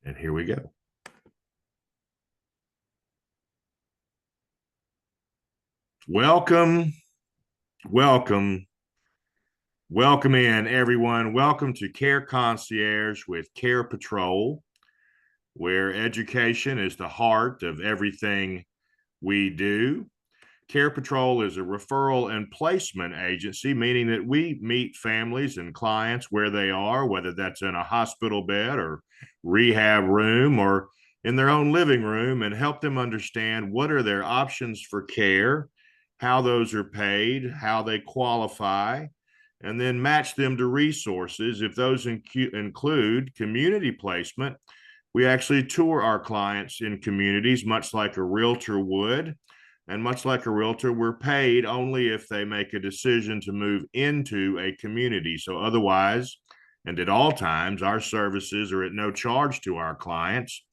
And here we go. Welcome in, everyone. Welcome to Care Concierge with CarePatrol, where education is the heart of everything we do. CarePatrol is a referral and placement agency, meaning that we meet families and clients where they are, whether that's in a hospital bed or rehab room or in their own living room, and help them understand what are their options for care, how those are paid, how they qualify, and then match them to resources. If those include community placement, we actually tour our clients in communities, much like a realtor would. And much like a realtor, we're paid only if they make a decision to move into a community. So otherwise, and at all times, our services are at no charge to our clients.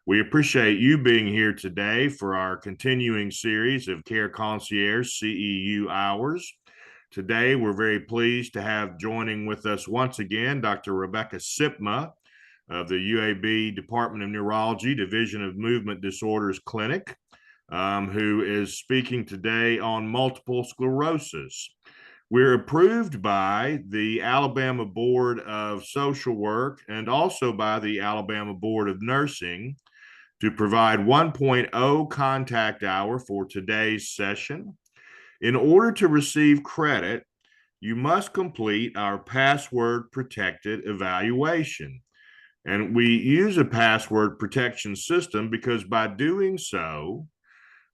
We appreciate you being here today for our continuing series of Care Concierge CEU Hours. Today, we're very pleased to have joining with us once again Dr. Rebeka Sipma of the UAB Department of Neurology, Division of Movement Disorders Clinic, who is speaking today on multiple sclerosis. We're approved by the Alabama Board of Social Work and also by the Alabama Board of Nursing to provide 1.0 contact hour for today's session. In order to receive credit, you must complete our password protected evaluation. And we use a password protection system because by doing so,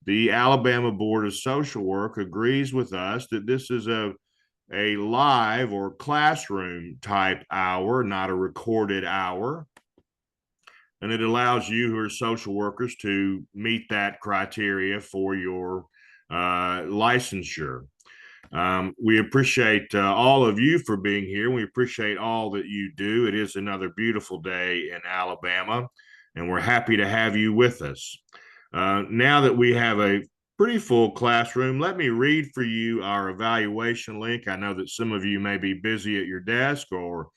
the Alabama Board of Social Work agrees with us that this is a live or classroom type hour, not a recorded hour. And it allows you who are social workers to meet that criteria for your licensure. We appreciate all of you for being here. We appreciate all that you do. It is another beautiful day in Alabama, and we're happy to have you with us. Now that we have a pretty full classroom, let me read for you our evaluation link. I know that some of you may be busy at your desk or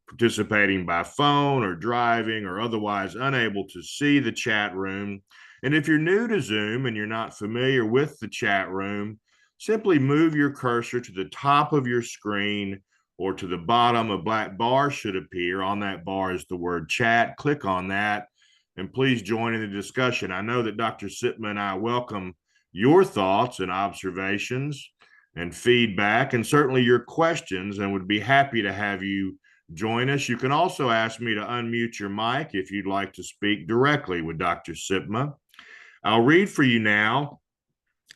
participating by phone or driving or otherwise unable to see the chat room. And if you're new to Zoom and you're not familiar with the chat room, simply move your cursor to the top of your screen or to the bottom. A black bar should appear. On that bar is the word chat. Click on that and please join in the discussion. I know that Dr. Sipma and I welcome your thoughts and observations and feedback and certainly your questions, and would be happy to have you join us. You can also ask me to unmute your mic if you'd like to speak directly with Dr. Sipma. I'll read for you now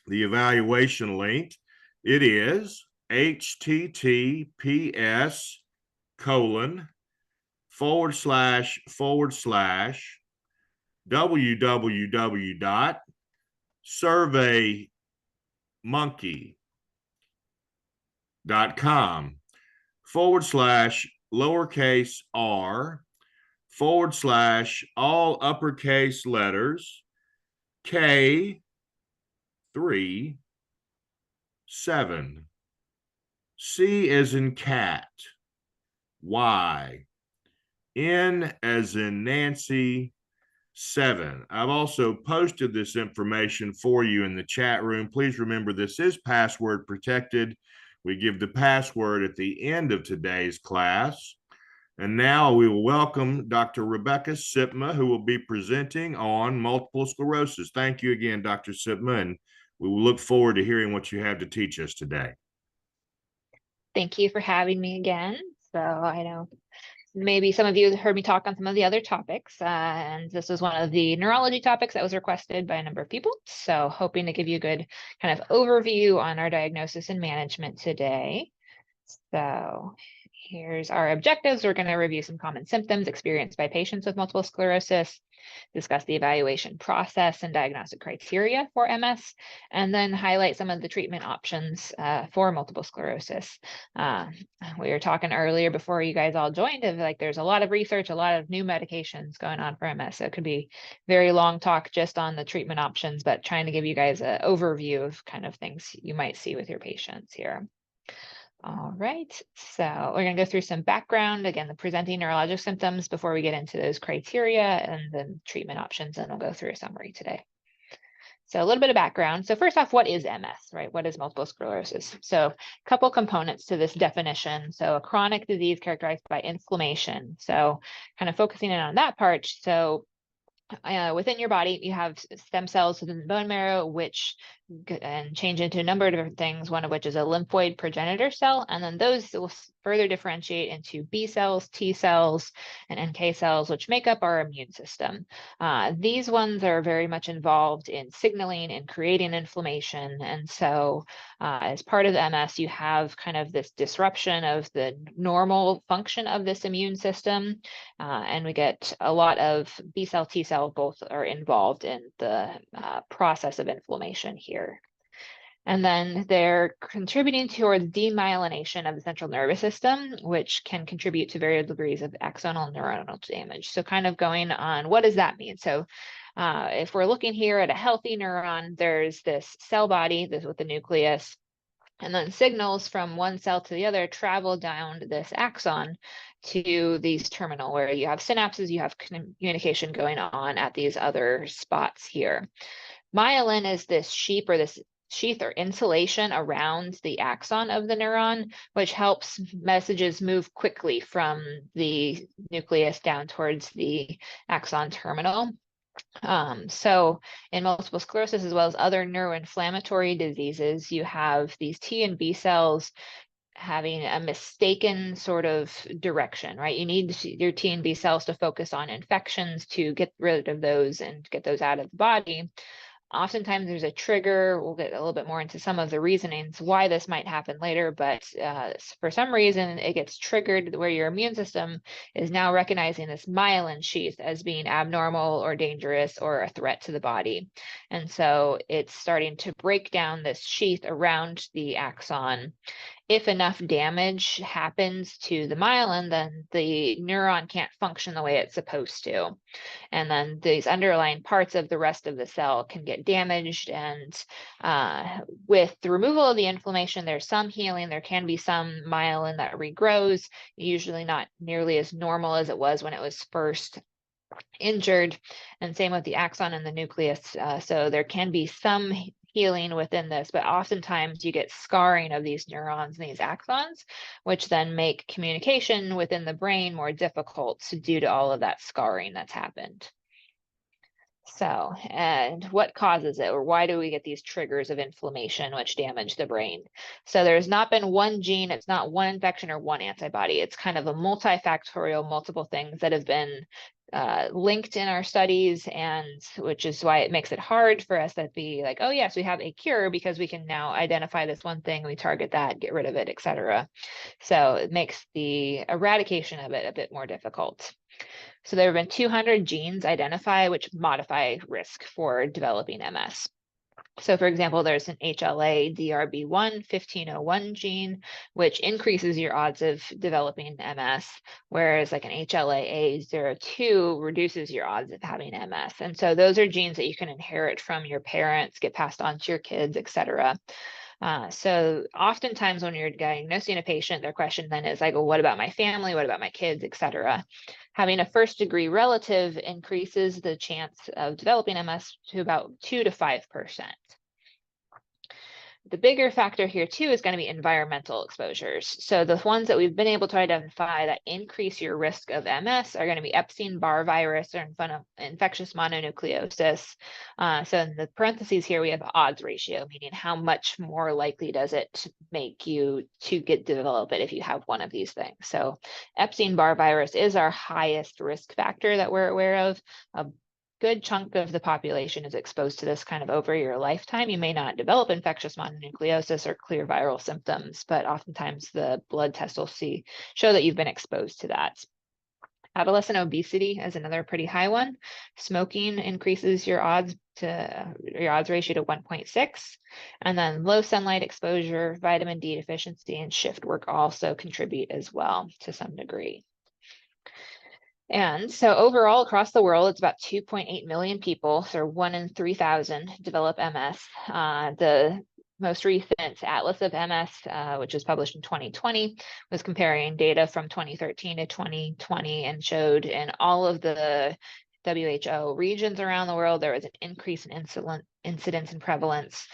the evaluation link. It is https://www.surveymonkey.com/r/all uppercase letters K3 7 C as in cat, Y, N as in Nancy, 7. I've also posted this information for you in the chat room. Please remember this is password protected. We give the password at the end of today's class. And now we will welcome Dr. Rebeka Sipma, who will be presenting on multiple sclerosis. Thank you again, Dr. Sipma, and we will look forward to hearing what you have to teach us today. Thank you for having me again. So I know maybe some of you heard me talk on some of the other topics, and this was one of the neurology topics that was requested by a number of people. So hoping to give you a good kind of overview on our diagnosis and management today. So here's our objectives. We're going to review some common symptoms experienced by patients with multiple sclerosis, discuss the evaluation process and diagnostic criteria for MS, and then highlight some of the treatment options for multiple sclerosis. We were talking earlier before you guys all joined of like there's a lot of research, a lot of new medications going on for MS. So it could be very long talk just on the treatment options, but trying to give you guys an overview of kind of things you might see with your patients here. All right, so we're going to go through some background, again, the presenting neurologic symptoms before we get into those criteria and then treatment options, and we'll go through a summary today. So a little bit of background. So first off, what is MS, right? What is multiple sclerosis? So a couple components to this definition. So a chronic disease characterized by inflammation. So kind of focusing in on that part. So within your body, you have stem cells within the bone marrow, which and change into a number of different things, one of which is a lymphoid progenitor cell. And then those will further differentiate into B cells, T cells, and NK cells, which make up our immune system. These ones are very much involved in signaling and creating inflammation. And so as part of the MS, you have kind of this disruption of the normal function of this immune system. And we get a lot of B cell, T cell, both are involved in the process of inflammation here. And then they're contributing towards demyelination of the central nervous system, which can contribute to various degrees of axonal neuronal damage. So kind of going on, what does that mean? So if we're looking here at a healthy neuron, there's this cell body, this with the nucleus, and then signals from one cell to the other travel down this axon to these terminal, where you have synapses, you have communication going on at these other spots here. Myelin is this sheath or insulation around the axon of the neuron, which helps messages move quickly from the nucleus down towards the axon terminal. So in multiple sclerosis, as well as other neuroinflammatory diseases, you have these T and B cells having a mistaken sort of direction, right? You need your T and B cells to focus on infections to get rid of those and get those out of the body. Oftentimes there's a trigger. We'll get a little bit more into some of the reasonings why this might happen later, but for some reason it gets triggered where your immune system is now recognizing this myelin sheath as being abnormal or dangerous or a threat to the body. And so it's starting to break down this sheath around the axon. If enough damage happens to the myelin, then the neuron can't function the way it's supposed to. And then these underlying parts of the rest of the cell can get damaged. And with the removal of the inflammation, there's some healing. There can be some myelin that regrows, usually not nearly as normal as it was when it was first injured. And same with the axon and the nucleus. So there can be some healing within this, but oftentimes you get scarring of these neurons and these axons, which then make communication within the brain more difficult due to all of that scarring that's happened. So, and what causes it, or why do we get these triggers of inflammation which damage the brain? So there's not been one gene, it's not one infection or one antibody. It's kind of a multifactorial, multiple things that have been linked in our studies, and which is why it makes it hard for us to be like, oh yes, we have a cure because we can now identify this one thing, we target that, get rid of it, etc. So it makes the eradication of it a bit more difficult. So there have been 200 genes identified which modify risk for developing MS. So for example, there's an HLA-DRB1 1501 gene, which increases your odds of developing MS, whereas like an HLA-A02 reduces your odds of having MS. And so those are genes that you can inherit from your parents, get passed on to your kids, etc. So oftentimes when you're diagnosing a patient, their question then is like, well, what about my family? What about my kids, etc. Having a first degree relative increases the chance of developing MS to about 2 to 5%. The bigger factor here too is going to be environmental exposures. So the ones that we've been able to identify that increase your risk of MS are going to be Epstein-Barr virus or infectious mononucleosis. So in the parentheses here, we have odds ratio, meaning how much more likely does it make you to develop it if you have one of these things. So Epstein-Barr virus is our highest risk factor that we're aware of. A good chunk of the population is exposed to this kind of over your lifetime. You may not develop infectious mononucleosis or clear viral symptoms, but oftentimes the blood tests will show that you've been exposed to that. Adolescent obesity is another pretty high one. Smoking increases your odds ratio to 1.6. And then low sunlight exposure, vitamin D deficiency, and shift work also contribute as well to some degree. And so overall across the world, it's about 2.8 million people, so 1 in 3,000 develop MS. The most recent Atlas of MS, which was published in 2020, was comparing data from 2013 to 2020 and showed in all of the WHO regions around the world, there was an increase in incidence and prevalence.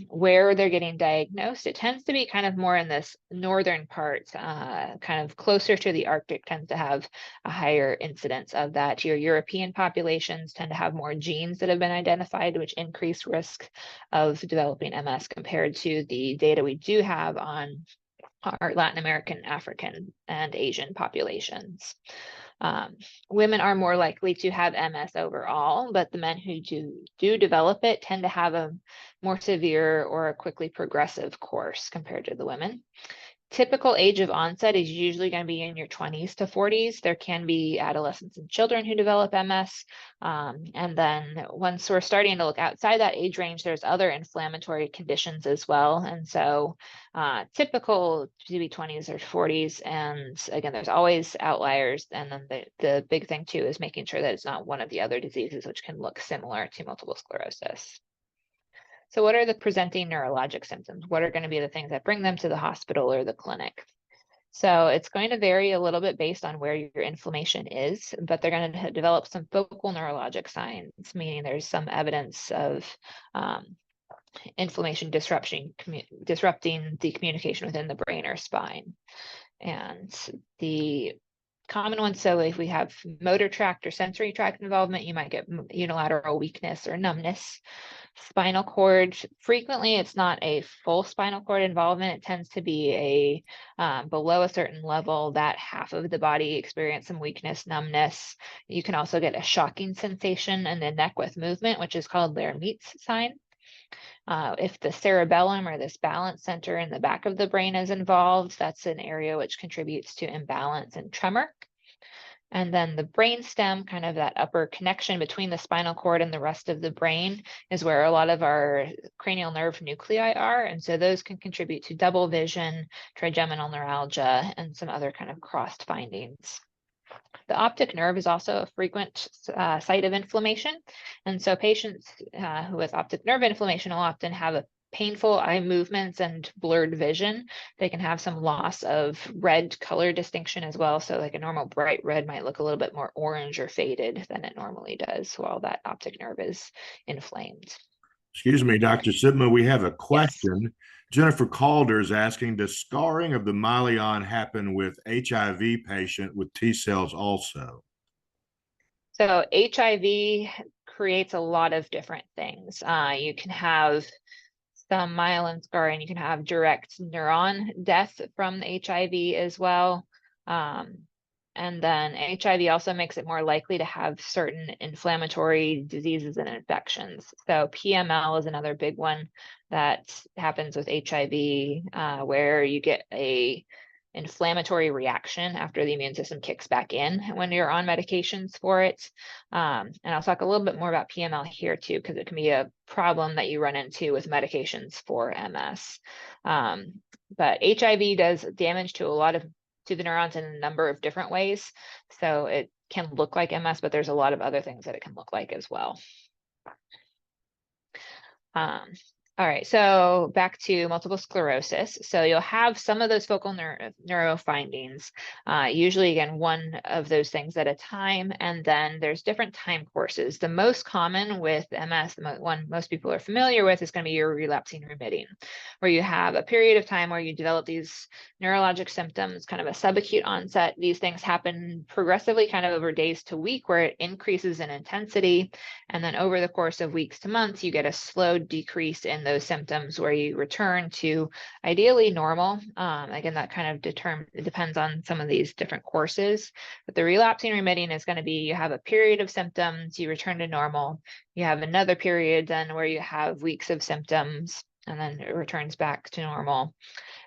Where they're getting diagnosed, it tends to be kind of more in this northern part, kind of closer to the Arctic, tends to have a higher incidence of that. Your European populations tend to have more genes that have been identified, which increase risk of developing MS compared to the data we do have on our Latin American, African, and Asian populations. Women are more likely to have MS overall, but the men who do develop it tend to have a more severe or a quickly progressive course compared to the women. Typical age of onset is usually going to be in your 20s to 40s. There can be adolescents and children who develop MS. And then once we're starting to look outside that age range, there's other inflammatory conditions as well. And so typical to be 20s or 40s. And again, there's always outliers. And then the big thing too is making sure that it's not one of the other diseases which can look similar to multiple sclerosis. So what are the presenting neurologic symptoms? What are going to be the things that bring them to the hospital or the clinic? So it's going to vary a little bit based on where your inflammation is, but they're going to develop some focal neurologic signs, meaning there's some evidence of inflammation disrupting the communication within the brain or spine. And the common ones, so if we have motor tract or sensory tract involvement, you might get unilateral weakness or numbness. Spinal cord, frequently it's not a full spinal cord involvement. It tends to be below a certain level, that half of the body experience some weakness, numbness. You can also get a shocking sensation in the neck with movement, which is called Lhermitte's sign. If the cerebellum or this balance center in the back of the brain is involved, that's an area which contributes to imbalance and tremor. And then the brainstem, kind of that upper connection between the spinal cord and the rest of the brain, is where a lot of our cranial nerve nuclei are. And so those can contribute to double vision, trigeminal neuralgia, and some other kind of crossed findings. The optic nerve is also a frequent site of inflammation. And so patients who with optic nerve inflammation will often have a painful eye movements and blurred vision. They can have some loss of red color distinction as well. So like a normal bright red might look a little bit more orange or faded than it normally does while that optic nerve is inflamed. Excuse me, Dr. Sipma, we have a question. Yes. Jennifer Calder is asking, does scarring of the myelin happen with HIV patient with T cells also? So HIV creates a lot of different things. You can have some myelin scarring, you can have direct neuron death from the HIV as well. And then HIV also makes it more likely to have certain inflammatory diseases and infections. So PML is another big one that happens with HIV, where you get a inflammatory reaction after the immune system kicks back in when you're on medications for it. And I'll talk a little bit more about PML here too, because it can be a problem that you run into with medications for MS. But HIV does damage to the neurons in a number of different ways. So it can look like MS, but there's a lot of other things that it can look like as well. All right, so back to multiple sclerosis. So you'll have some of those focal neuro findings, usually again, one of those things at a time, and then there's different time courses. The most common with MS, the one most people are familiar with, is going to be your relapsing remitting, where you have a period of time where you develop these neurologic symptoms, kind of a subacute onset. These things happen progressively kind of over days to week, where it increases in intensity, and then over the course of weeks to months, you get a slow decrease in those symptoms where you return to ideally normal. Again, that kind of depends on some of these different courses, but the relapsing remitting is going to be, you have a period of symptoms, you return to normal, you have another period then where you have weeks of symptoms, and then it returns back to normal.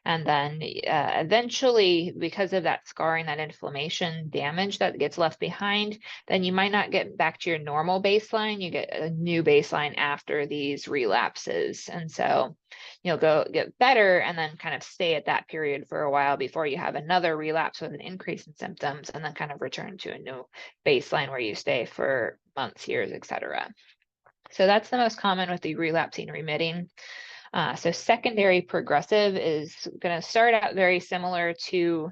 And then eventually, because of that scarring, that inflammation damage that gets left behind, then you might not get back to your normal baseline. You get a new baseline after these relapses. And so you'll get better and then kind of stay at that period for a while before you have another relapse with an increase in symptoms, and then kind of return to a new baseline where you stay for months, years, etc. So that's the most common with the relapsing remitting. So secondary progressive is going to start out very similar to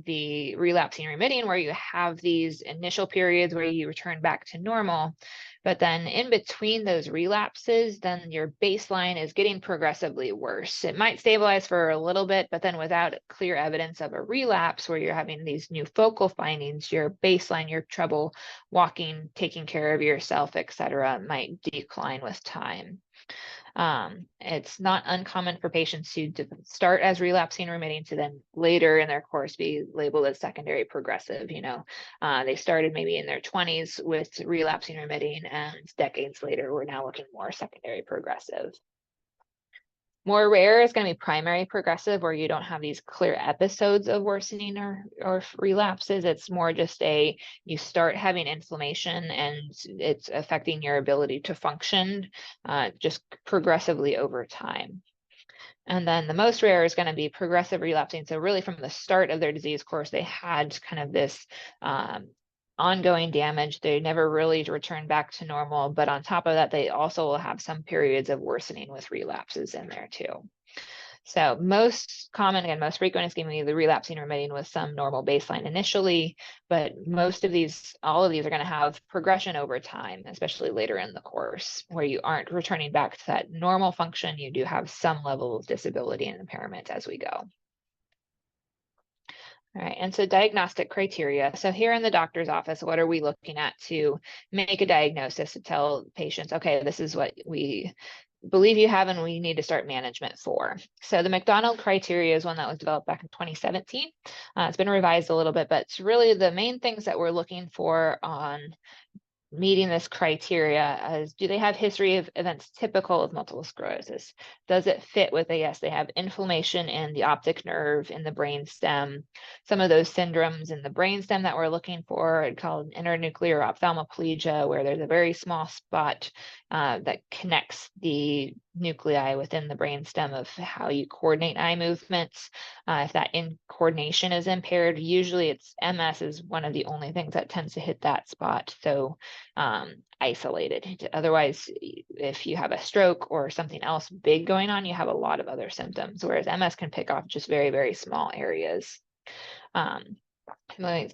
the relapsing remitting, where you have these initial periods where you return back to normal. But then in between those relapses, then your baseline is getting progressively worse. It might stabilize for a little bit, but then without clear evidence of a relapse where you're having these new focal findings, your baseline, your trouble walking, taking care of yourself, etc., might decline with time. It's not uncommon for patients to start as relapsing remitting to then later in their course be labeled as secondary progressive. They started maybe in their 20s with relapsing remitting, and decades later, we're now looking more secondary progressive. More rare is going to be primary progressive, where you don't have these clear episodes of worsening or relapses. It's more just you start having inflammation and it's affecting your ability to function just progressively over time. And then the most rare is going to be progressive relapsing. So really from the start of their disease course, they had kind of this ongoing damage. They never really returned back to normal, but on top of that, they also will have some periods of worsening with relapses in there too. So most common and most frequent is going to be the relapsing remitting with some normal baseline initially, but all of these are going to have progression over time, especially later in the course, where you aren't returning back to that normal function. You do have some level of disability and impairment as we go. All right, and so diagnostic criteria. So here in the doctor's office, what are we looking at to make a diagnosis to tell patients, okay, this is what we believe you have and we need to start management for. So the McDonald criteria is one that was developed back in 2017. It's been revised a little bit, but it's really the main things that we're looking for on meeting this criteria as, do they have history of events typical of multiple sclerosis? Does it fit with yes, they have inflammation in the optic nerve in the brain stem. Some of those syndromes in the brain stem that we're looking for are called internuclear ophthalmoplegia, where there's a very small spot that connects the nuclei within the brain stem of how you coordinate eye movements. If that coordination is impaired, usually it's MS is one of the only things that tends to hit that spot. So isolated. Otherwise, if you have a stroke or something else big going on, you have a lot of other symptoms, whereas MS can pick off just very, very small areas. Cerebellar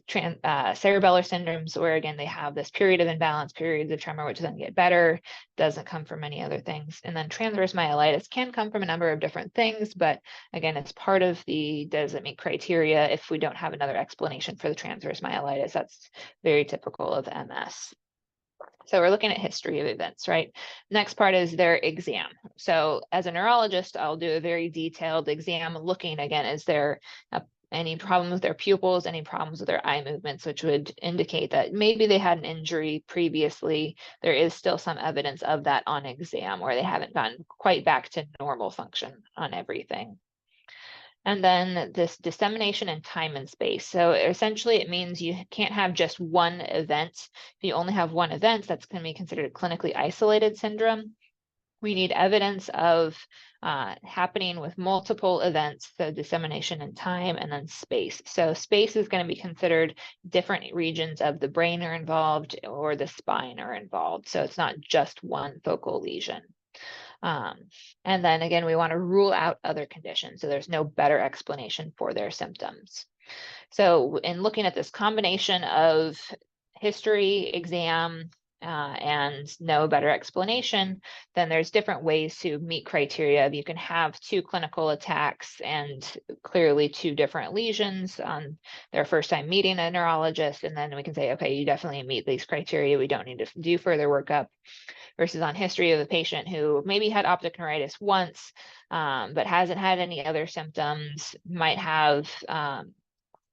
syndromes, where again they have this period of imbalance, periods of tremor, which doesn't get better, doesn't come from many other things. And then transverse myelitis can come from a number of different things, but again, it's part of the does it meet criteria if we don't have another explanation for the transverse myelitis. That's very typical of MS. So we're looking at history of events, right? Next part is their exam. So as a neurologist, I'll do a very detailed exam looking again, is there any problem with their pupils, any problems with their eye movements, which would indicate that maybe they had an injury previously. There is still some evidence of that on exam, where they haven't gone quite back to normal function on everything. And then this dissemination in time and space. So essentially it means you can't have just one event. If you only have one event, that's going to be considered a clinically isolated syndrome. We need evidence of happening with multiple events, so dissemination in time, and then space. So space is going to be considered different regions of the brain are involved or the spine are involved. So it's not just one focal lesion. And then again, we want to rule out other conditions. So there's no better explanation for their symptoms. So in looking at this combination of history, exam, and no better explanation, then there's different ways to meet criteria. You can have two clinical attacks and clearly two different lesions on their first time meeting a neurologist, and then we can say, okay, you definitely meet these criteria. We don't need to do further workup. Versus on history of a patient who maybe had optic neuritis once, but hasn't had any other symptoms, might have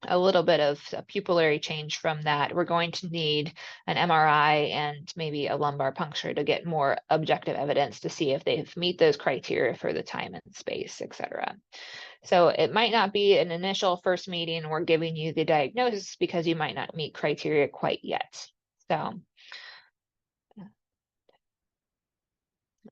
a little bit of a pupillary change from that. We're going to need an MRI and maybe a lumbar puncture to get more objective evidence to see if they meet those criteria for the time and space, etc. So it might not be an initial first meeting we're giving you the diagnosis because you might not meet criteria quite yet. So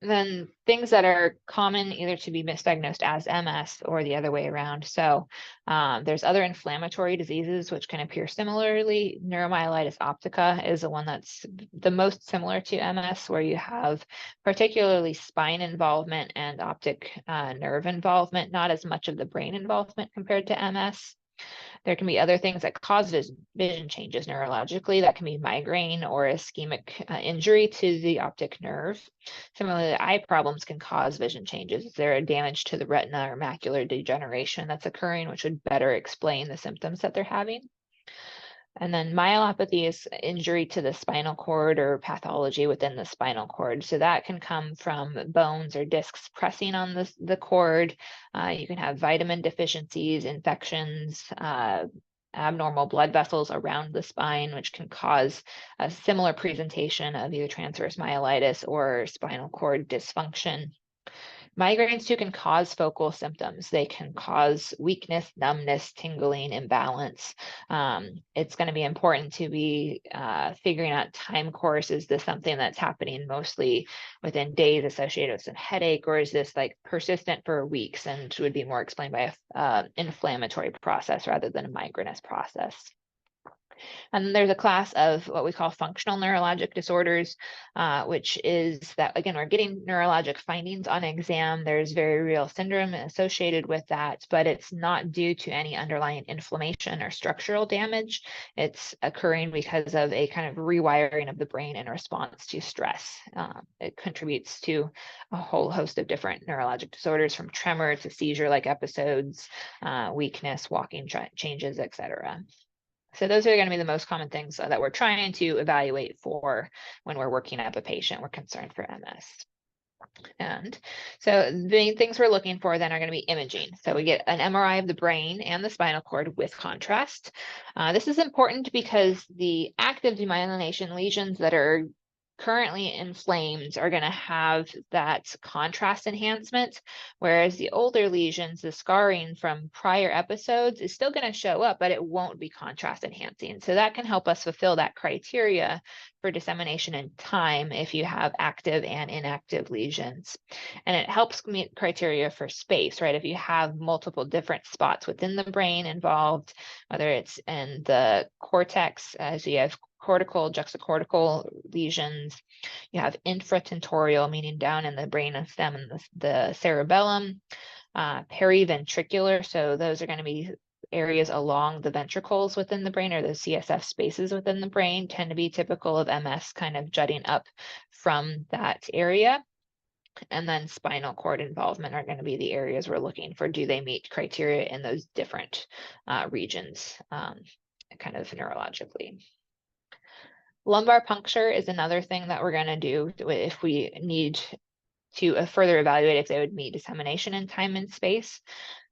Then things that are common either to be misdiagnosed as MS or the other way around. So there's other inflammatory diseases which can appear similarly. Neuromyelitis optica is the one that's the most similar to MS, where you have particularly spine involvement and optic nerve involvement, not as much of the brain involvement compared to MS. There can be other things that cause vision changes neurologically. That can be migraine or ischemic injury to the optic nerve. Similarly, eye problems can cause vision changes. Is there a damage to the retina or macular degeneration that's occurring, which would better explain the symptoms that they're having? And then myelopathy is injury to the spinal cord or pathology within the spinal cord. So that can come from bones or discs pressing on the cord. You can have vitamin deficiencies, infections, abnormal blood vessels around the spine, which can cause a similar presentation of either transverse myelitis or spinal cord dysfunction. Migraines too can cause focal symptoms. They can cause weakness, numbness, tingling, imbalance. It's going to be important to be figuring out time course. Is this something that's happening mostly within days associated with some headache, or is this like persistent for weeks and would be more explained by a inflammatory process rather than a migrainous process? And then there's a class of what we call functional neurologic disorders, which is that, again, we're getting neurologic findings on exam. There's very real syndrome associated with that, but it's not due to any underlying inflammation or structural damage. It's occurring because of a kind of rewiring of the brain in response to stress. It contributes to a whole host of different neurologic disorders, from tremor to seizure-like episodes, weakness, walking changes, etc. So those are going to be the most common things that we're trying to evaluate for when we're working up a patient we're concerned for MS. And so the main things we're looking for then are going to be imaging. So we get an MRI of the brain and the spinal cord with contrast. This is important because the active demyelination lesions that are currently inflamed are going to have that contrast enhancement, whereas the older lesions, the scarring from prior episodes, is still going to show up, but it won't be contrast enhancing. So that can help us fulfill that criteria for dissemination in time if you have active and inactive lesions. And it helps meet criteria for space, right? If you have multiple different spots within the brain involved, whether it's in the cortex, so you have cortical, juxtacortical lesions. You have infratentorial, meaning down in the brain and stem and the cerebellum, periventricular. So those are going to be areas along the ventricles within the brain, or the CSF spaces within the brain, tend to be typical of MS, kind of jutting up from that area. And then spinal cord involvement are going to be the areas we're looking for. Do they meet criteria in those different regions, kind of neurologically? Lumbar puncture is another thing that we're going to do if we need to further evaluate if they would meet dissemination in time and space.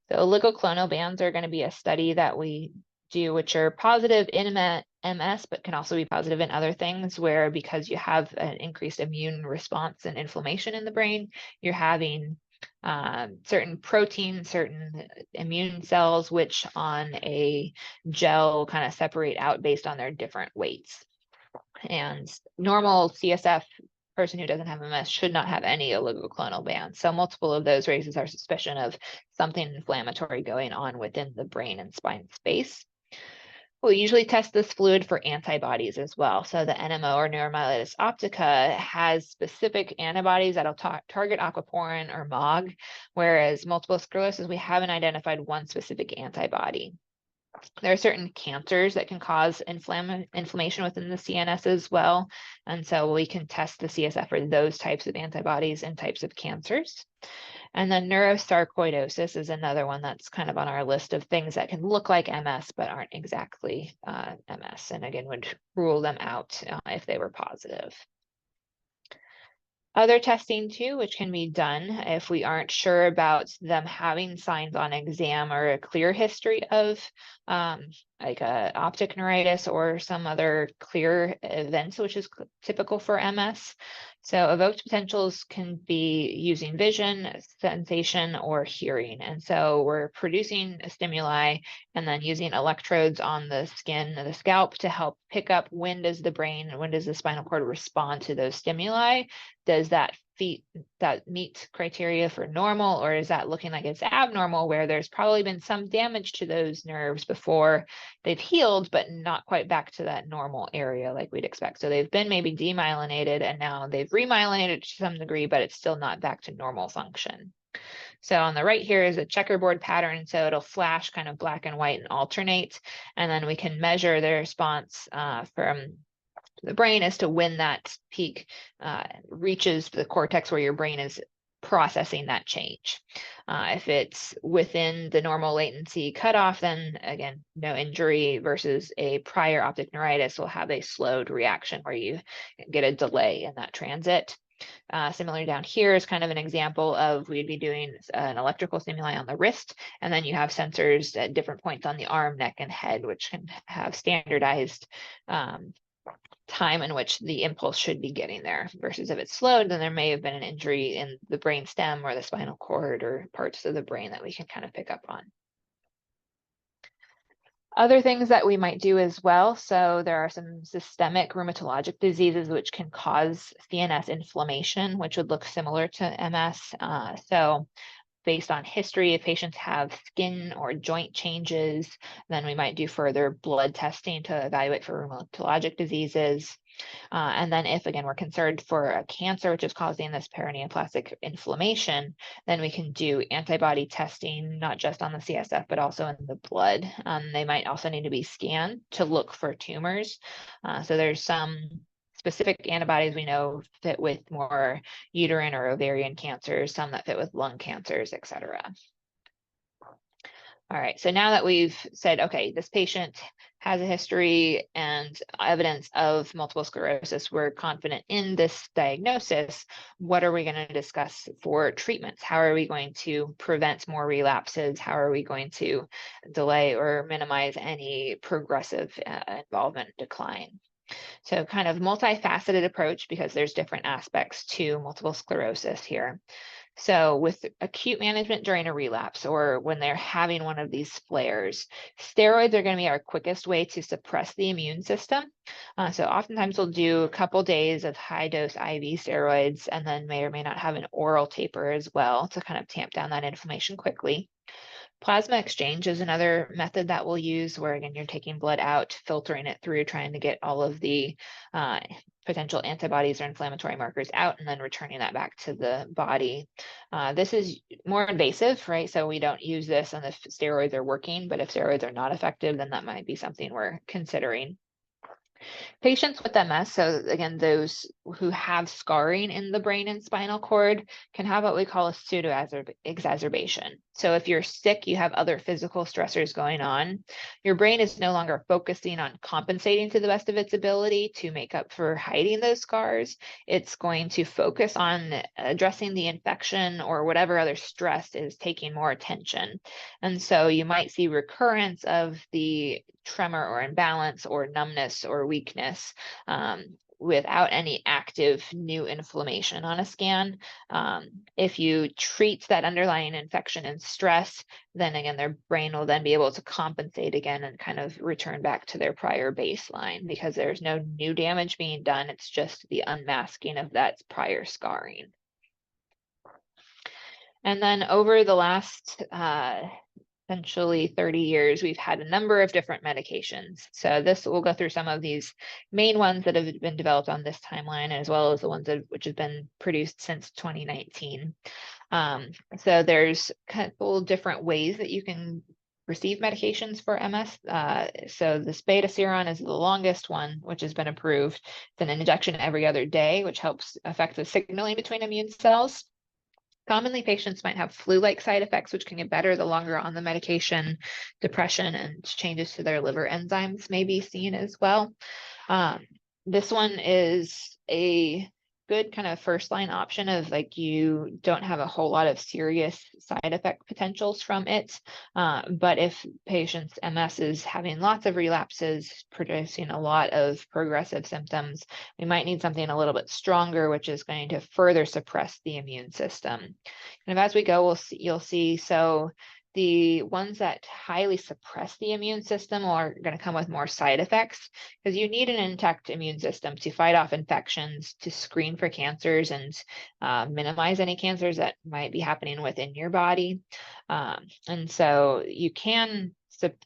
So oligoclonal bands are going to be a study that we do, which are positive in MS, but can also be positive in other things, where because you have an increased immune response and inflammation in the brain, you're having certain proteins, certain immune cells, which on a gel kind of separate out based on their different weights. And normal CSF person who doesn't have MS should not have any oligoclonal bands. So multiple of those raises our suspicion of something inflammatory going on within the brain and spine space. We usually test this fluid for antibodies as well. So the NMO, or neuromyelitis optica, has specific antibodies that'll target aquaporin or MOG, whereas multiple sclerosis, we haven't identified one specific antibody. There are certain cancers that can cause inflammation within the CNS as well. And so we can test the CSF for those types of antibodies and types of cancers. And then neurosarcoidosis is another one that's kind of on our list of things that can look like MS, but aren't exactly MS. And again, would rule them out if they were positive. Other testing too, which can be done if we aren't sure about them having signs on exam or a clear history of like a optic neuritis or some other clear events, which is typical for MS. So evoked potentials can be using vision, sensation, or hearing. And so we're producing a stimuli and then using electrodes on the skin of the scalp to help pick up when does the brain, when does the spinal cord respond to those stimuli. Does that that meet criteria for normal, or is that looking like it's abnormal, where there's probably been some damage to those nerves before they've healed, but not quite back to that normal area like we'd expect. So they've been maybe demyelinated and now they've remyelinated to some degree, but it's still not back to normal function. So on the right here is a checkerboard pattern. So it'll flash kind of black and white and alternate. And then we can measure the response from the brain as to when that peak reaches the cortex where your brain is processing that change. If it's within the normal latency cutoff, then again, no injury, versus a prior optic neuritis will have a slowed reaction where you get a delay in that transit. Similarly down here is kind of an example of, we'd be doing an electrical stimuli on the wrist, and then you have sensors at different points on the arm, neck, and head, which can have standardized time in which the impulse should be getting there, versus if it's slowed, then there may have been an injury in the brain stem or the spinal cord or parts of the brain that we can kind of pick up on. Other things that we might do as well. So there are some systemic rheumatologic diseases which can cause CNS inflammation, which would look similar to MS. So based on history, if patients have skin or joint changes, then we might do further blood testing to evaluate for rheumatologic diseases. And then if, again, we're concerned for a cancer, which is causing this paraneoplastic inflammation, then we can do antibody testing, not just on the CSF, but also in the blood. They might also need to be scanned to look for tumors. So there's some specific antibodies we know fit with more uterine or ovarian cancers, some that fit with lung cancers, et cetera. All right, so now that we've said, okay, this patient has a history and evidence of multiple sclerosis, we're confident in this diagnosis, what are we going to discuss for treatments? How are we going to prevent more relapses? How are we going to delay or minimize any progressive involvement decline? So kind of multifaceted approach, because there's different aspects to multiple sclerosis here. So with acute management during a relapse, or when they're having one of these flares, steroids are going to be our quickest way to suppress the immune system. So oftentimes we'll do a couple days of high dose IV steroids, and then may or may not have an oral taper as well to kind of tamp down that inflammation quickly. Plasma exchange is another method that we'll use, where again, you're taking blood out, filtering it through, trying to get all of the potential antibodies or inflammatory markers out, and then returning that back to the body. This is more invasive, right? So we don't use this and if steroids are working, but if steroids are not effective, then that might be something we're considering. Patients with MS, so again, those who have scarring in the brain and spinal cord, can have what we call a pseudo-exacerbation. So if you're sick, you have other physical stressors going on, your brain is no longer focusing on compensating to the best of its ability to make up for hiding those scars. It's going to focus on addressing the infection or whatever other stress is taking more attention. And so you might see recurrence of the tremor or imbalance or numbness or weakness without any active new inflammation on a scan. If you treat that underlying infection and stress, then again, their brain will then be able to compensate again and kind of return back to their prior baseline, because there's no new damage being done. It's just the unmasking of that prior scarring. And then over the last essentially 30 years, we've had a number of different medications. So this will go through some of these main ones that have been developed on this timeline, as well as the ones which have been produced since 2019. So there's a couple different ways that you can receive medications for MS. So this beta-seron is the longest one, which has been approved. It's an injection every other day, which helps affect the signaling between immune cells. Commonly, patients might have flu-like side effects, which can get better the longer on the medication. Depression and changes to their liver enzymes may be seen as well. This one is a good kind of first line option of like, you don't have a whole lot of serious side effect potentials from it. But if patients' MS is having lots of relapses, producing a lot of progressive symptoms, we might need something a little bit stronger, which is going to further suppress the immune system. And as we go, you'll see, so the ones that highly suppress the immune system are going to come with more side effects, because you need an intact immune system to fight off infections, to screen for cancers, and minimize any cancers that might be happening within your body. And so you can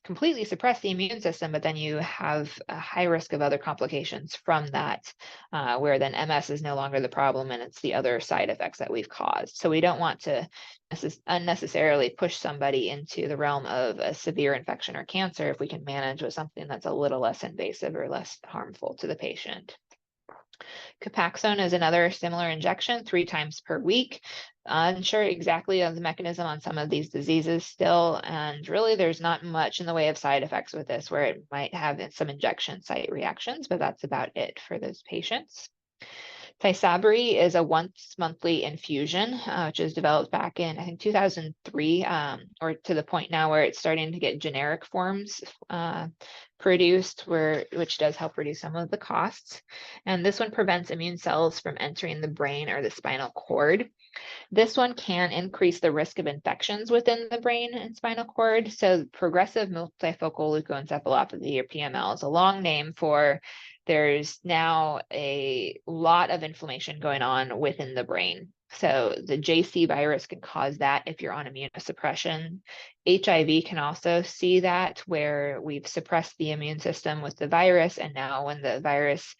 completely suppress the immune system, but then you have a high risk of other complications from that, where then MS is no longer the problem and it's the other side effects that we've caused. So we don't want to unnecessarily push somebody into the realm of a severe infection or cancer if we can manage with something that's a little less invasive or less harmful to the patient. Copaxone is another similar injection 3 times per week. Unsure exactly of the mechanism on some of these diseases still, and really there's not much in the way of side effects with this, where it might have some injection site reactions, but that's about it for those patients. Tysabri is a once monthly infusion, which is developed back in, I think, 2003, or to the point now where it's starting to get generic forms produced, which does help reduce some of the costs. And this one prevents immune cells from entering the brain or the spinal cord. This one can increase the risk of infections within the brain and spinal cord. So progressive multifocal leukoencephalopathy, or PML, is a long name for there's now a lot of inflammation going on within the brain. So the JC virus can cause that if you're on immunosuppression. HIV can also see that, where we've suppressed the immune system with the virus, and now when the virus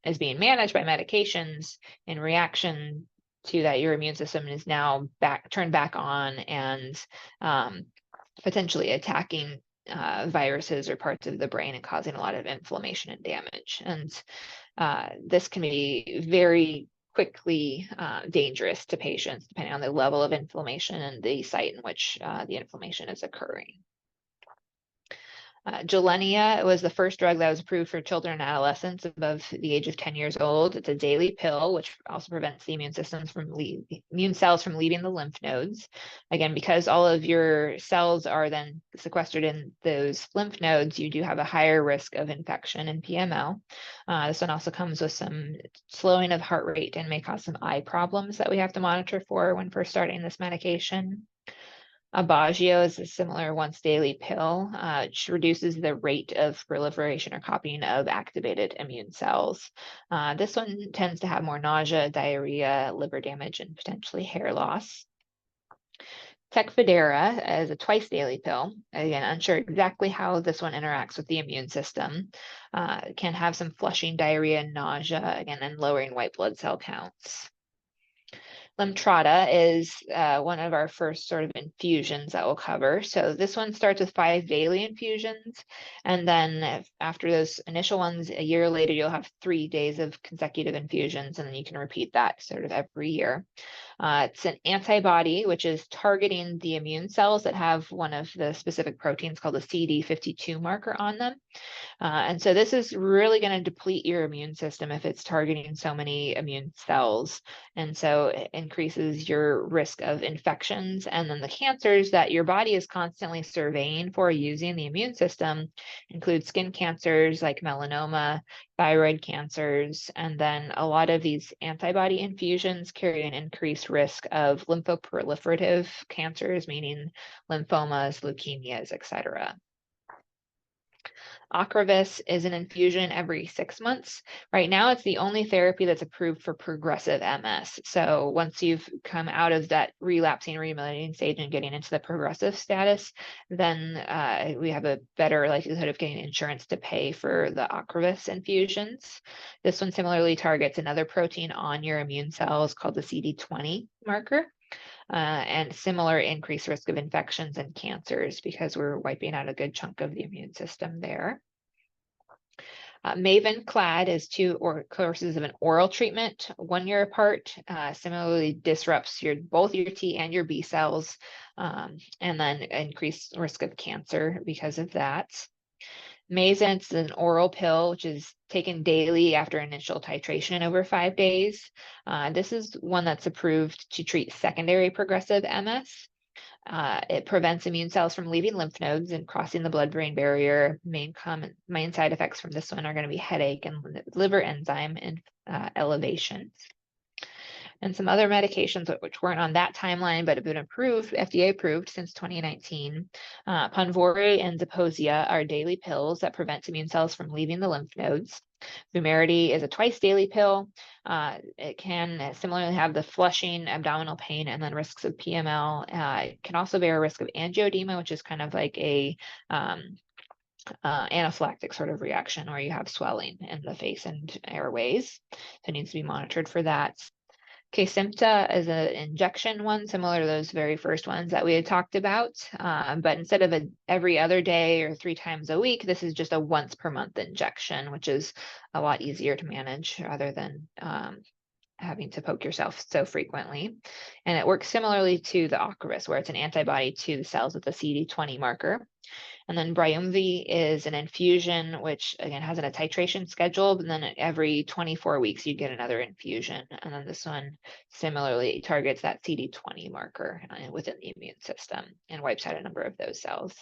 is being managed by medications in reaction to that, your immune system is now turned back on and potentially attacking viruses or parts of the brain and causing a lot of inflammation and damage. And this can be very quickly dangerous to patients, depending on the level of inflammation and the site in which the inflammation is occurring. Gilenya was the first drug that was approved for children and adolescents above the age of 10 years old. It's a daily pill, which also prevents the immune cells from leaving the lymph nodes. Again, because all of your cells are then sequestered in those lymph nodes, you do have a higher risk of infection and PML. This one also comes with some slowing of heart rate and may cause some eye problems that we have to monitor for when first starting this medication. Aubagio is a similar once daily pill, which reduces the rate of proliferation or copying of activated immune cells. This one tends to have more nausea, diarrhea, liver damage, and potentially hair loss. Tecfidera is a twice daily pill. Again, unsure exactly how this one interacts with the immune system. It can have some flushing, diarrhea, and nausea, again, and lowering white blood cell counts. Lemtrada is one of our first sort of infusions that we'll cover. So this one starts with 5 daily infusions, and then after those initial ones, a year later, you'll have 3 days of consecutive infusions, and then you can repeat that sort of every year. It's an antibody, which is targeting the immune cells that have one of the specific proteins called the CD52 marker on them. And so this is really going to deplete your immune system if it's targeting so many immune cells. And so it increases your risk of infections. And then the cancers that your body is constantly surveying for using the immune system include skin cancers like melanoma, thyroid cancers, and then a lot of these antibody infusions carry an increased risk of lymphoproliferative cancers, meaning lymphomas, leukemias, etc. Ocrevus is an infusion every 6 months. Right now, it's the only therapy that's approved for progressive MS. So once you've come out of that relapsing, remitting stage and getting into the progressive status, then we have a better likelihood of getting insurance to pay for the Ocrevus infusions. This one similarly targets another protein on your immune cells called the CD20 marker. And similar increased risk of infections and cancers because we're wiping out a good chunk of the immune system there. Mavenclad is 2 courses of an oral treatment, 1 year apart. Similarly disrupts both your T and your B cells, and then increased risk of cancer because of that. Mayzent is an oral pill, which is taken daily after initial titration over 5 days. This is one that's approved to treat secondary progressive MS. It prevents immune cells from leaving lymph nodes and crossing the blood-brain barrier. Main side effects from this one are going to be headache and liver enzyme and elevations. And some other medications which weren't on that timeline but have been approved, FDA approved since 2019. Ponvory and Zeposia are daily pills that prevent immune cells from leaving the lymph nodes. Vumerity is a twice daily pill. It can similarly have the flushing, abdominal pain, and then risks of PML. It can also bear a risk of angioedema, which is kind of like a anaphylactic sort of reaction where you have swelling in the face and airways. So it needs to be monitored for that. Kesimpta is an injection one, similar to those very first ones that we had talked about. But instead of every other day or 3 times a week, this is just a once per month injection, which is a lot easier to manage rather than having to poke yourself so frequently. And it works similarly to the Ocrevus, where it's an antibody to the cells with the CD20 marker. And then Briumvi is an infusion, which again has a titration schedule, and then every 24 weeks you get another infusion. And then this one similarly targets that CD20 marker within the immune system and wipes out a number of those cells.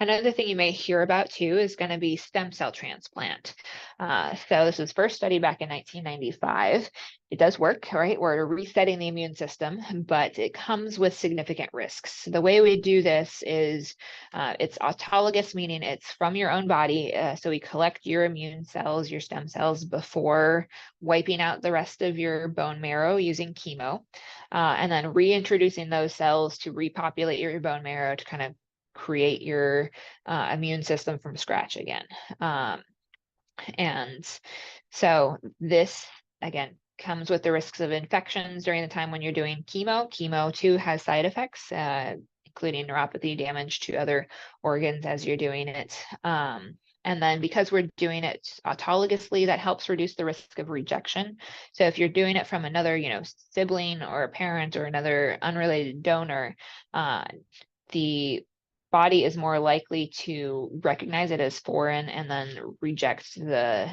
Another thing you may hear about too is going to be stem cell transplant. So this was first studied back in 1995. It does work, right? We're resetting the immune system, but it comes with significant risks. The way we do this is it's autologous, meaning it's from your own body. So we collect your immune cells, your stem cells, before wiping out the rest of your bone marrow using chemo, and then reintroducing those cells to repopulate your bone marrow to kind of create your immune system from scratch again. And so this, again, comes with the risks of infections during the time when you're doing chemo. Chemo too has side effects, including neuropathy, damage to other organs as you're doing it. And then because we're doing it autologously, that helps reduce the risk of rejection. So if you're doing it from another, sibling or a parent or another unrelated donor, the body is more likely to recognize it as foreign and then reject the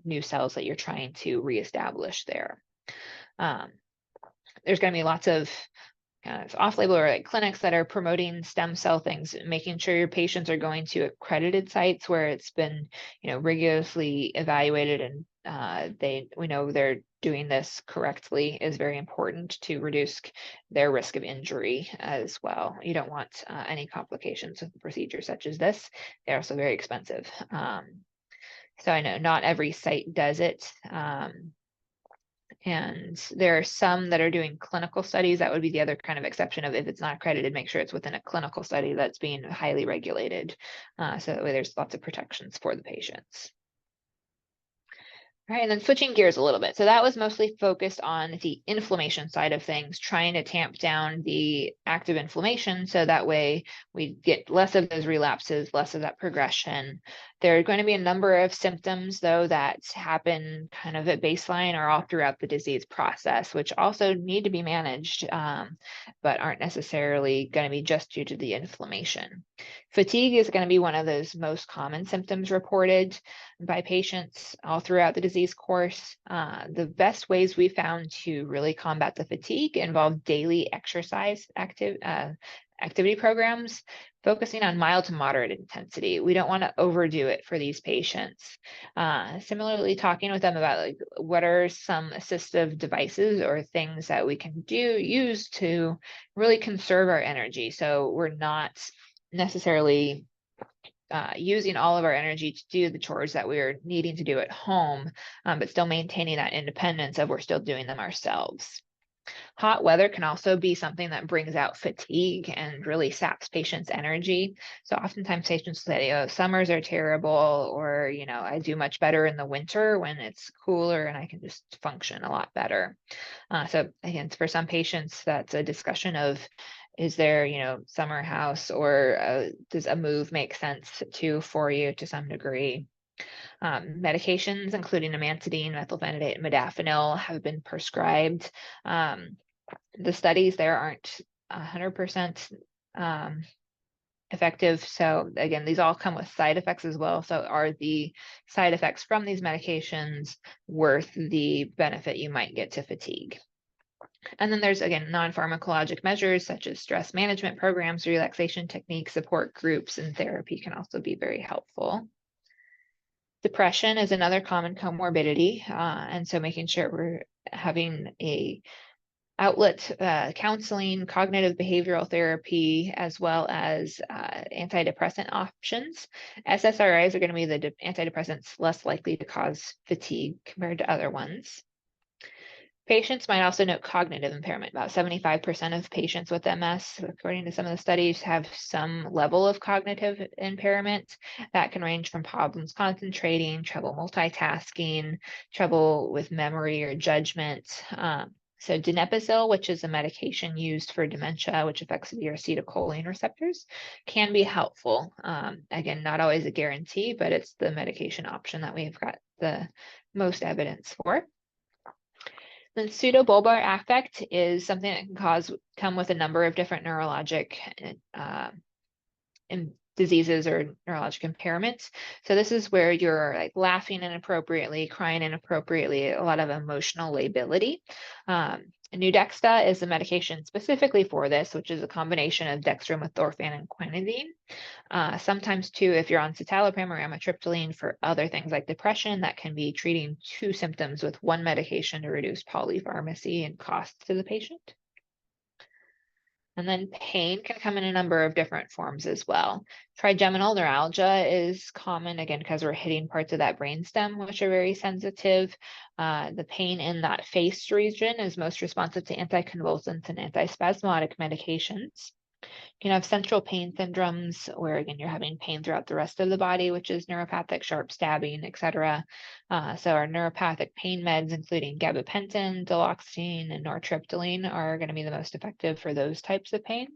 new cells that you're trying to reestablish there. There's going to be lots of off-label or clinics that are promoting stem cell things, making sure your patients are going to accredited sites where it's been, rigorously evaluated and we know they're doing this correctly is very important to reduce their risk of injury as well. You don't want any complications with the procedure such as this. They're also very expensive. So I know not every site does it. And there are some that are doing clinical studies. That would be the other kind of exception of if it's not accredited, make sure it's within a clinical study that's being highly regulated. So that way there's lots of protections for the patients. All right, and then switching gears a little bit. So that was mostly focused on the inflammation side of things, trying to tamp down the active inflammation so that way we get less of those relapses, less of that progression. There are going to be a number of symptoms, though, that happen kind of at baseline or all throughout the disease process, which also need to be managed, but aren't necessarily going to be just due to the inflammation. Fatigue is going to be one of those most common symptoms reported by patients all throughout the disease course. The best ways we found to really combat the fatigue involve daily exercise activity programs, focusing on mild to moderate intensity. We don't want to overdo it for these patients. Similarly, talking with them about what are some assistive devices or things that we can use to really conserve our energy. So we're not necessarily using all of our energy to do the chores that we're needing to do at home, but still maintaining that independence of we're still doing them ourselves. Hot weather can also be something that brings out fatigue and really saps patients' energy. So oftentimes patients say, oh, summers are terrible, or, I do much better in the winter when it's cooler and I can just function a lot better. So again, for some patients, that's a discussion of, is there, summer house, or does a move make sense for you to some degree? Medications, including amantadine, methylphenidate, and modafinil, have been prescribed. The studies there aren't 100% effective. So again, these all come with side effects as well. So are the side effects from these medications worth the benefit you might get to fatigue? And then there's, again, non-pharmacologic measures such as stress management programs, relaxation techniques, support groups, and therapy can also be very helpful. Depression is another common comorbidity, and so making sure we're having a outlet counseling, cognitive behavioral therapy, as well as antidepressant options. SSRIs are going to be the antidepressants less likely to cause fatigue compared to other ones. Patients might also note cognitive impairment. About 75% of patients with MS, according to some of the studies, have some level of cognitive impairment. That can range from problems concentrating, trouble multitasking, trouble with memory or judgment. So donepezil, which is a medication used for dementia, which affects the acetylcholine receptors, can be helpful. Again, not always a guarantee, but it's the medication option that we've got the most evidence for. Then pseudobulbar affect is something that can come with a number of different neurologic diseases or neurologic impairments. So this is where you're like laughing inappropriately, crying inappropriately, a lot of emotional lability. Nudexta is a medication specifically for this, which is a combination of dextromethorphan and quinidine. Sometimes too, if you're on citalopram or amitriptyline for other things like depression, that can be treating two symptoms with one medication to reduce polypharmacy and costs to the patient. And then pain can come in a number of different forms as well. Trigeminal neuralgia is common, again, because we're hitting parts of that brainstem, which are very sensitive. The pain in that face region is most responsive to anticonvulsants and antispasmodic medications. You can have central pain syndromes where, again, you're having pain throughout the rest of the body, which is neuropathic, sharp stabbing, etc. So our neuropathic pain meds, including gabapentin, duloxetine, and nortriptyline, are going to be the most effective for those types of pains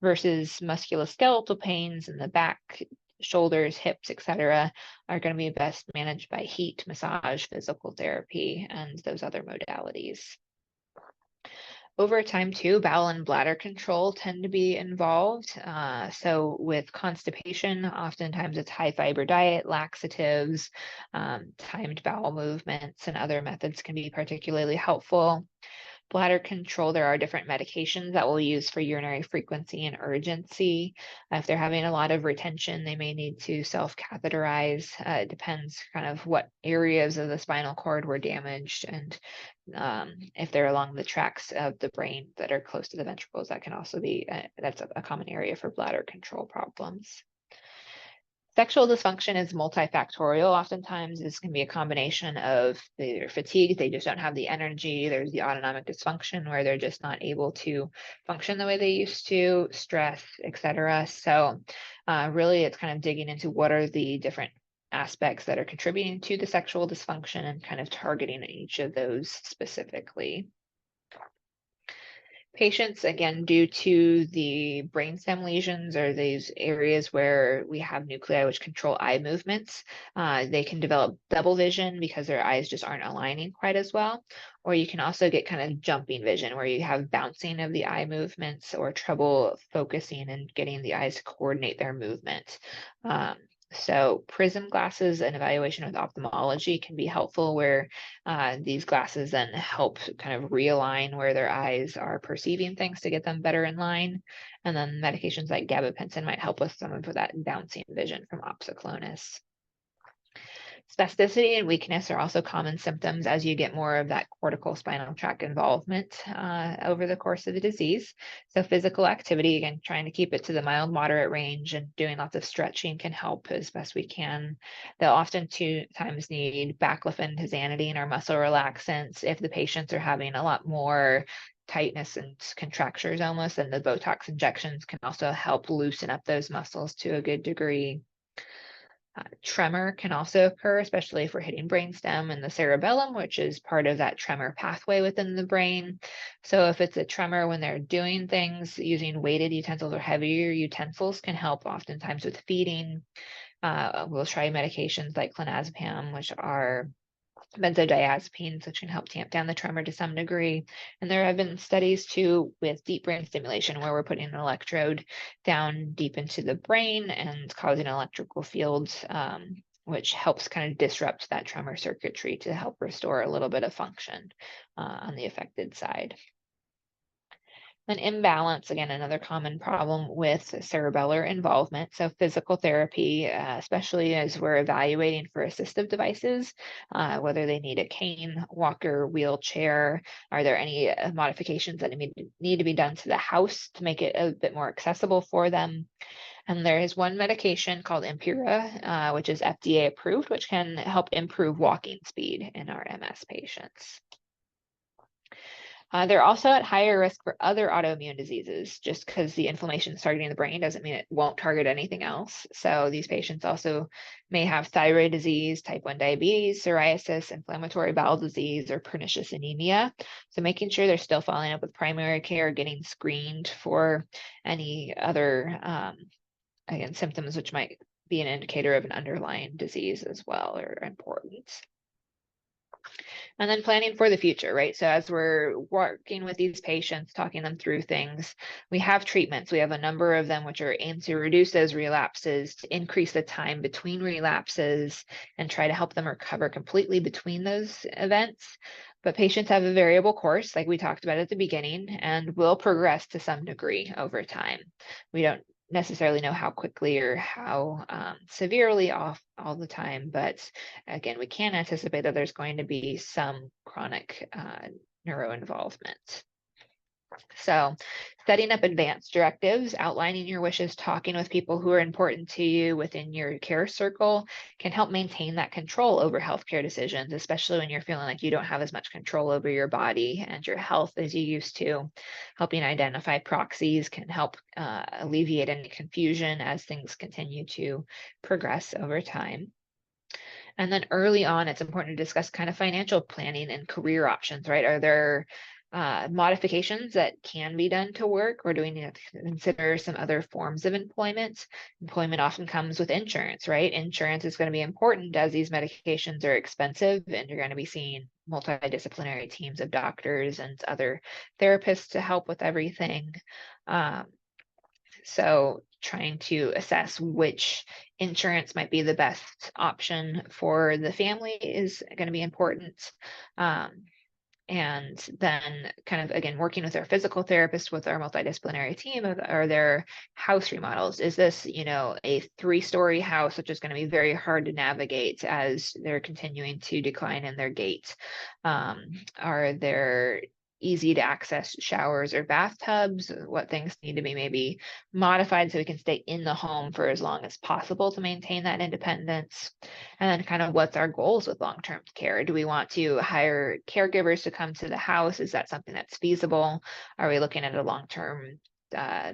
versus musculoskeletal pains in the back, shoulders, hips, etc., are going to be best managed by heat, massage, physical therapy, and those other modalities. Over time too, bowel and bladder control tend to be involved. So with constipation, oftentimes it's high fiber diet, laxatives, timed bowel movements, and other methods can be particularly helpful. Bladder control, there are different medications that we'll use for urinary frequency and urgency. If they're having a lot of retention, they may need to self-catheterize. It depends kind of what areas of the spinal cord were damaged, and if they're along the tracts of the brain that are close to the ventricles, that can also be, that's a common area for bladder control problems. Sexual dysfunction is multifactorial. Oftentimes, this can be a combination of their fatigue, they just don't have the energy. There's the autonomic dysfunction where they're just not able to function the way they used to, stress, etc. So really, it's kind of digging into what are the different aspects that are contributing to the sexual dysfunction and kind of targeting each of those specifically. Patients, again, due to the brainstem lesions or these areas where we have nuclei which control eye movements, they can develop double vision because their eyes just aren't aligning quite as well. Or you can also get kind of jumping vision where you have bouncing of the eye movements or trouble focusing and getting the eyes to coordinate their movement. So prism glasses and evaluation with ophthalmology can be helpful where these glasses then help kind of realign where their eyes are perceiving things to get them better in line. And then medications like gabapentin might help with some of that bouncing vision from opsoclonus. Spasticity and weakness are also common symptoms as you get more of that cortical spinal tract involvement over the course of the disease. So physical activity, again, trying to keep it to the mild, moderate range and doing lots of stretching can help as best we can. They'll often times need baclofen and tizanidine or muscle relaxants if the patients are having a lot more tightness and contractures almost, and the Botox injections can also help loosen up those muscles to a good degree. Tremor can also occur, especially if we're hitting brainstem and the cerebellum, which is part of that tremor pathway within the brain. So if it's a tremor when they're doing things, using weighted utensils or heavier utensils can help oftentimes with feeding. We'll try medications like clonazepam, which are benzodiazepines, which can help tamp down the tremor to some degree. And there have been studies too with deep brain stimulation where we're putting an electrode down deep into the brain and causing electrical fields, which helps kind of disrupt that tremor circuitry to help restore a little bit of function on the affected side. An imbalance, again, another common problem with cerebellar involvement. So physical therapy, especially as we're evaluating for assistive devices, whether they need a cane, walker, wheelchair, are there any modifications that need to be done to the house to make it a bit more accessible for them? And there is one medication called Impura, which is FDA approved, which can help improve walking speed in our MS patients. They're also at higher risk for other autoimmune diseases. Just because the inflammation is targeting the brain doesn't mean it won't target anything else. So these patients also may have thyroid disease, type 1 diabetes, psoriasis, inflammatory bowel disease, or pernicious anemia. So making sure they're still following up with primary care, getting screened for any other, again, symptoms which might be an indicator of an underlying disease as well are important. And then planning for the future, right? So as we're working with these patients, talking them through things, we have treatments. We have a number of them which are aimed to reduce those relapses, to increase the time between relapses, and try to help them recover completely between those events. But patients have a variable course, like we talked about at the beginning, and will progress to some degree over time. We don't necessarily know how quickly or how severely off all the time, but again, we can anticipate that there's going to be some chronic neuro involvement. So setting up advanced directives, outlining your wishes, talking with people who are important to you within your care circle can help maintain that control over healthcare decisions, especially when you're feeling like you don't have as much control over your body and your health as you used to. Helping identify proxies can help alleviate any confusion as things continue to progress over time. And then early on, it's important to discuss kind of financial planning and career options, right? Are there modifications that can be done to work, or do we need to consider some other forms of employment? Employment often comes with insurance, right? Insurance is going to be important as these medications are expensive, and you're going to be seeing multidisciplinary teams of doctors and other therapists to help with everything. So trying to assess which insurance might be the best option for the family is going to be important. And then kind of, again, working with our physical therapist, with our multidisciplinary team, are there house remodels? Is this, a 3-story house, which is going to be very hard to navigate as they're continuing to decline in their gait? Are there easy to access showers or bathtubs? What things need to be maybe modified so we can stay in the home for as long as possible to maintain that independence? And then kind of what's our goals with long-term care? Do we want to hire caregivers to come to the house? Is that something that's feasible? Are we looking at a long-term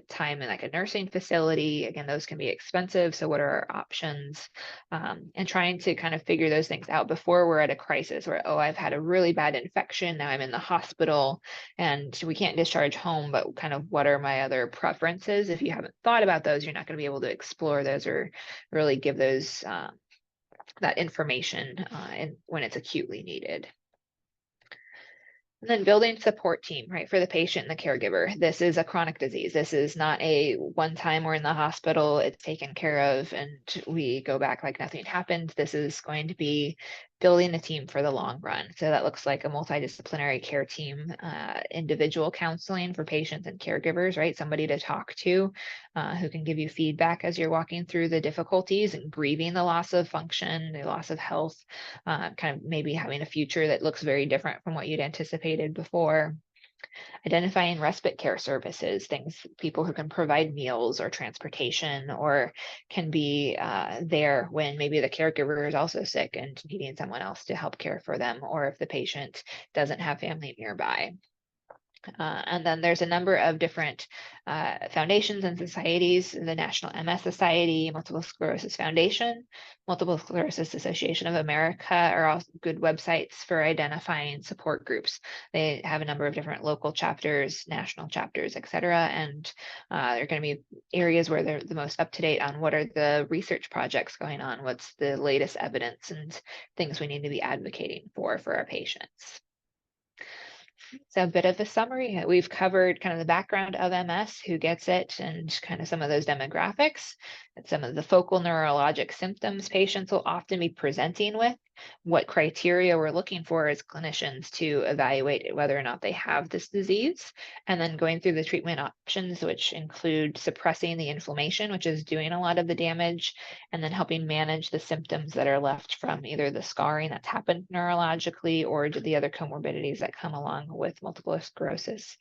time in like a nursing facility? Again, those can be expensive. So what are our options? And trying to kind of figure those things out before we're at a crisis where, oh, I've had a really bad infection. Now I'm in the hospital and we can't discharge home, but kind of what are my other preferences? If you haven't thought about those, you're not going to be able to explore those or really give those that information when it's acutely needed. And then building support team, right, for the patient and the caregiver. This is a chronic disease. This is not a one time we're in the hospital, it's taken care of, and we go back like nothing happened. This is going to be building a team for the long run. So that looks like a multidisciplinary care team, individual counseling for patients and caregivers, right? Somebody to talk to who can give you feedback as you're walking through the difficulties and grieving the loss of function, the loss of health, kind of maybe having a future that looks very different from what you'd anticipated before. Identifying respite care services, people who can provide meals or transportation, or can be there when maybe the caregiver is also sick and needing someone else to help care for them, or if the patient doesn't have family nearby. And then there's a number of different foundations and societies: the National MS Society, Multiple Sclerosis Foundation, Multiple Sclerosis Association of America are all good websites for identifying support groups. They have a number of different local chapters, national chapters, et cetera. And they're going to be areas where they're the most up to date on what are the research projects going on, what's the latest evidence and things we need to be advocating for our patients. So a bit of a summary. We've covered kind of the background of MS, who gets it, and kind of some of those demographics, and some of the focal neurologic symptoms patients will often be presenting with. what criteria we're looking for as clinicians to evaluate whether or not they have this disease, and then going through the treatment options, which include suppressing the inflammation, which is doing a lot of the damage, and then helping manage the symptoms that are left from either the scarring that's happened neurologically or the other comorbidities that come along with multiple sclerosis.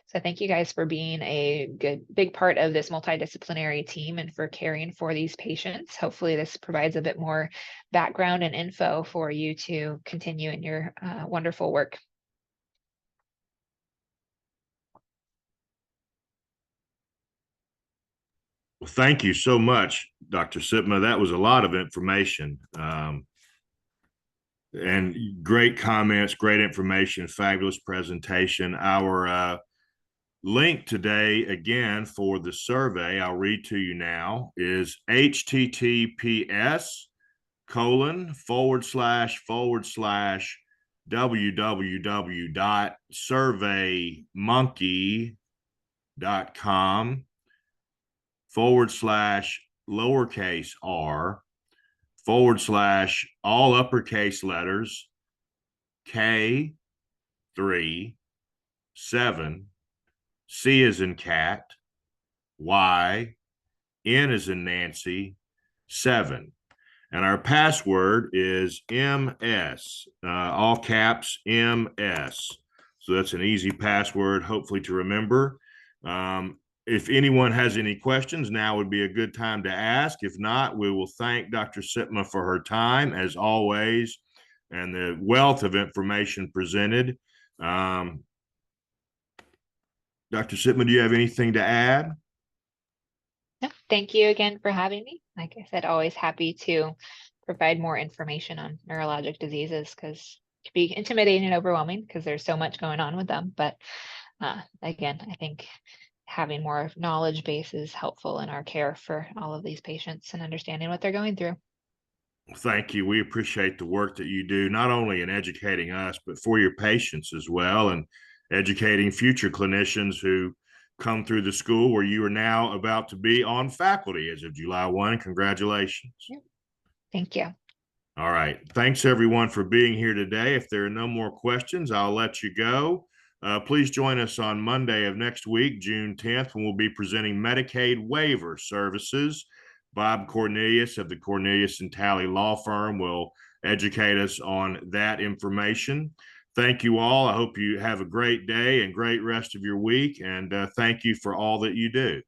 So thank you guys for being a big part of this multidisciplinary team and for caring for these patients. Hopefully this provides a bit more background and info for you to continue in your wonderful work. Well, thank you so much, Dr. Sipma. That was a lot of information. And great comments, great information, fabulous presentation. Our link today, again, for the survey, I'll read to you now, is https://www.surveymonkey.com/r/all uppercase letters K37 C as in cat, Y, N as in Nancy, 7. And our password is MS, all caps MS. So that's an easy password, hopefully to remember. If anyone has any questions, now would be a good time to ask. If not, we will thank Dr. Sipma for her time, as always, and the wealth of information presented. Dr. Sipma, do you have anything to add? No, thank you again for having me. Like I said, always happy to provide more information on neurologic diseases because it can be intimidating and overwhelming because there's so much going on with them. But again, I think having more knowledge base is helpful in our care for all of these patients and understanding what they're going through. Thank you. We appreciate the work that you do, not only in educating us, but for your patients as well, and educating future clinicians who come through the school where you are now about to be on faculty as of July 1. Congratulations. Thank you. All right. Thanks, everyone, for being here today. If there are no more questions, I'll let you go. Please join us on Monday of next week, June 10th, when we'll be presenting Medicaid waiver services. Bob Cornelius of the Cornelius and Talley Law Firm will educate us on that information. Thank you all. I hope you have a great day and great rest of your week. And thank you for all that you do.